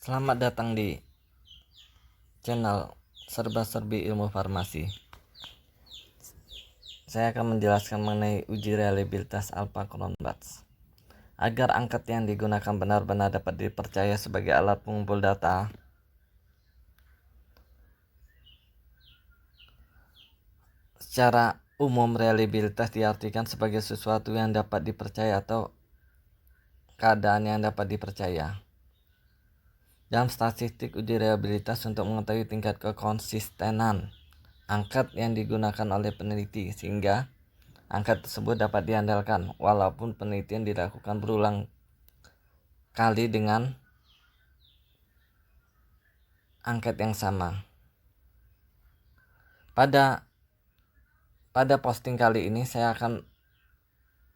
Selamat datang di channel Serba-serbi Ilmu Farmasi. Saya akan menjelaskan mengenai uji reliabilitas alpha cronbats. Agar angkat yang digunakan benar-benar dapat dipercaya sebagai alat pengumpul data, secara umum reliabilitas diartikan sebagai sesuatu yang dapat dipercaya atau keadaan yang dapat dipercaya. Dalam statistik uji reliabilitas untuk mengetahui tingkat kekonsistenan angkat yang digunakan oleh peneliti sehingga angkat tersebut dapat diandalkan walaupun penelitian dilakukan berulang kali dengan angkat yang sama. Pada posting kali ini saya akan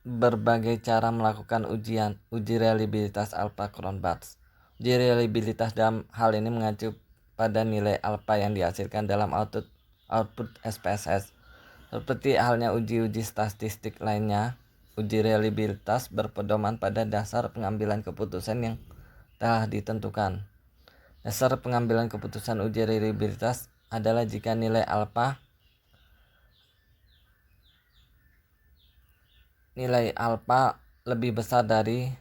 berbagai cara melakukan uji reliabilitas alpha cronbats. Uji reliabilitas dalam hal ini mengacu pada nilai alpha yang dihasilkan dalam output SPSS. Seperti halnya uji-uji statistik lainnya, uji reliabilitas berpedoman pada dasar pengambilan keputusan yang telah ditentukan. Dasar pengambilan keputusan uji reliabilitas adalah jika nilai alpha lebih besar dari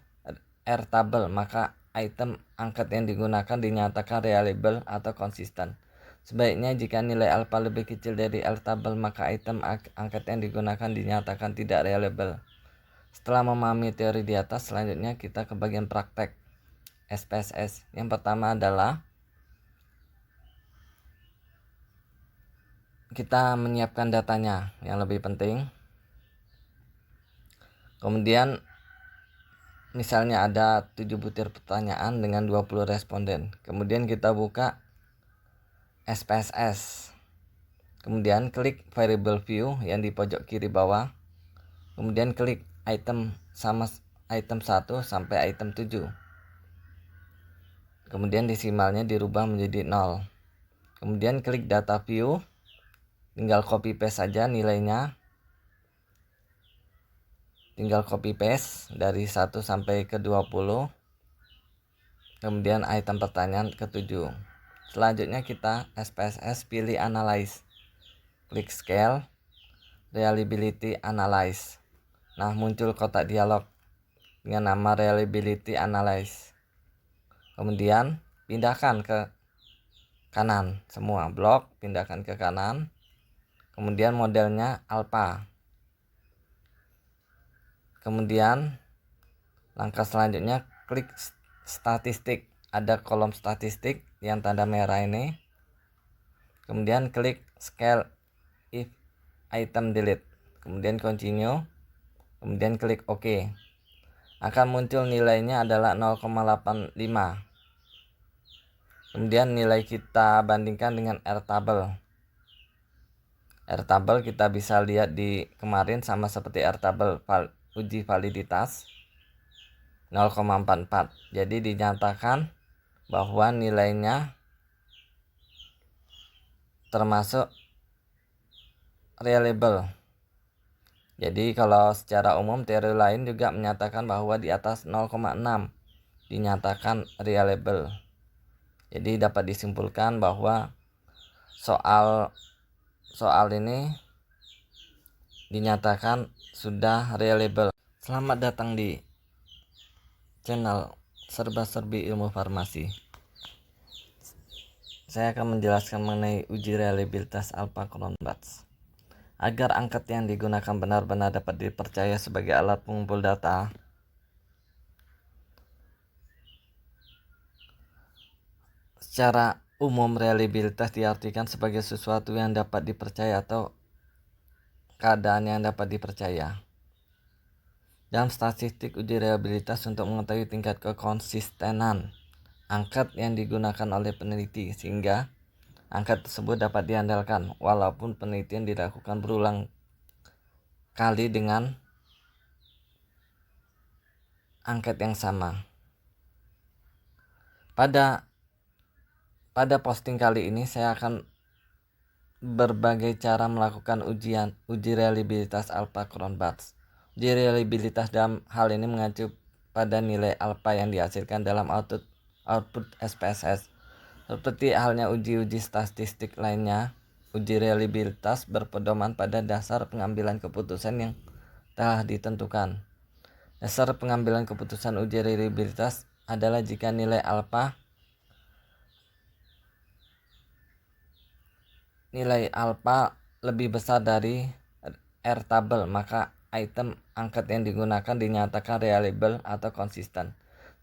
R tabel, maka item angkat yang digunakan dinyatakan reliable atau konsisten. Sebaliknya jika nilai alpha lebih kecil dari R tabel, maka item angkat yang digunakan dinyatakan tidak reliable. Setelah memahami teori di atas, selanjutnya kita ke bagian praktek SPSS. Yang pertama adalah kita menyiapkan datanya yang lebih penting. Kemudian misalnya ada 7 butir pertanyaan dengan 20 responden. Kemudian kita buka SPSS. Kemudian klik variable view yang di pojok kiri bawah. Kemudian klik item sama item 1 sampai item 7. Kemudian desimalnya dirubah menjadi 0. Kemudian klik data view. Tinggal copy paste saja nilainya. Tinggal copy paste dari 1 sampai ke 20. Kemudian item pertanyaan ke-7. Selanjutnya kita SPSS pilih analyze. Klik scale, reliability analyze. Nah, muncul kotak dialog dengan nama reliability analyze. Kemudian pindahkan ke kanan semua blok, pindahkan ke kanan. Kemudian modelnya alpha. Kemudian langkah selanjutnya klik statistik. Ada kolom statistik yang tanda merah ini. Kemudian klik scale if item delete. Kemudian continue. Kemudian klik OK. Akan muncul nilainya adalah 0,85. Kemudian nilai kita bandingkan dengan R tabel. R tabel kita bisa lihat di kemarin sama seperti R tabel uji validitas 0,44. Jadi dinyatakan bahwa nilainya termasuk reliable. Jadi kalau secara umum teori lain juga menyatakan bahwa di atas 0,6 dinyatakan reliable. Jadi dapat disimpulkan bahwa soal ini dinyatakan sudah reliable. Selamat datang di channel Serba-serbi Ilmu Farmasi. Saya akan menjelaskan mengenai uji reliabilitas alpha cronbats. Agar angkat yang digunakan benar-benar dapat dipercaya sebagai alat pengumpul data, secara umum reliabilitas diartikan sebagai sesuatu yang dapat dipercaya atau keadaan yang dapat dipercaya. Dalam statistik uji reliabilitas untuk mengetahui tingkat kekonsistenan angkat yang digunakan oleh peneliti sehingga angkat tersebut dapat diandalkan walaupun penelitian dilakukan berulang kali dengan angkat yang sama. Pada posting kali ini saya akan berbagai cara melakukan uji reliabilitas alpha cronbats. Uji reliabilitas dalam hal ini mengacu pada nilai alpha yang dihasilkan dalam output output SPSS. Seperti halnya uji-uji statistik lainnya, uji reliabilitas berpedoman pada dasar pengambilan keputusan yang telah ditentukan. Dasar pengambilan keputusan uji reliabilitas adalah jika nilai alfa lebih besar dari R tabel, maka item angket yang digunakan dinyatakan reliable atau konsisten.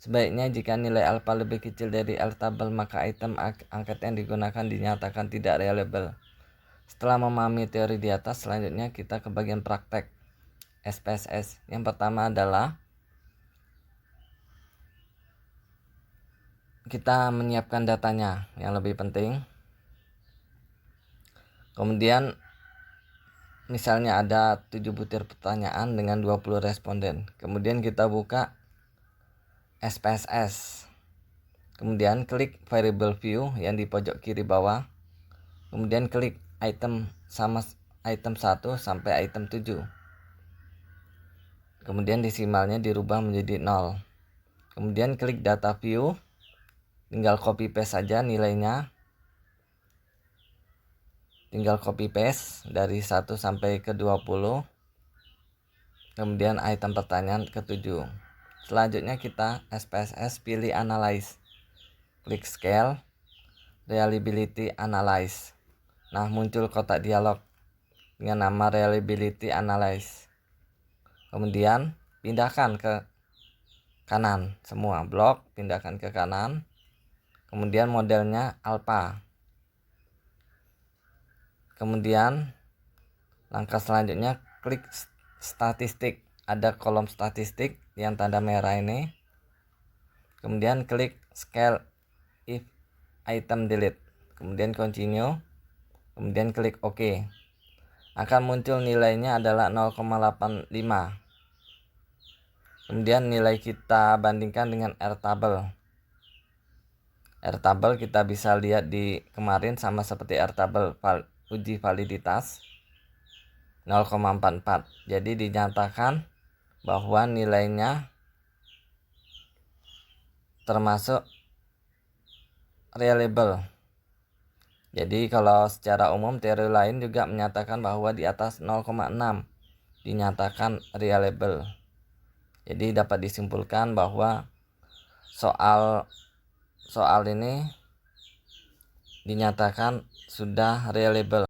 Sebaliknya jika nilai alfa lebih kecil dari R tabel, maka item angket yang digunakan dinyatakan tidak reliable. Setelah memahami teori di atas, selanjutnya kita ke bagian praktek SPSS. Yang pertama adalah kita menyiapkan datanya yang lebih penting. Kemudian misalnya ada 7 butir pertanyaan dengan 20 responden. Kemudian kita buka SPSS. Kemudian klik variable view yang di pojok kiri bawah. Kemudian klik item sama item 1 sampai item 7. Kemudian desimalnya dirubah menjadi 0. Kemudian klik data view. Tinggal copy paste saja nilainya. Tinggal copy paste dari 1 sampai ke 20. Kemudian item pertanyaan ke-7. Selanjutnya kita SPSS pilih analyze. Klik scale, reliability analyze. Nah, muncul kotak dialog dengan nama reliability analyze. Kemudian pindahkan ke kanan semua blok, pindahkan ke kanan. Kemudian modelnya alpha. Kemudian langkah selanjutnya klik statistik. Ada kolom statistik yang tanda merah ini. Kemudian klik scale if item delete. Kemudian continue. Kemudian klik OK. Akan muncul nilainya adalah 0,85. Kemudian nilai kita bandingkan dengan R tabel. R tabel kita bisa lihat di kemarin sama seperti R tabel uji validitas 0,44. Jadi dinyatakan bahwa nilainya termasuk reliable. Jadi kalau secara umum teori lain juga menyatakan bahwa di atas 0,6 dinyatakan reliable. Jadi dapat disimpulkan bahwa soal ini dinyatakan sudah reliable.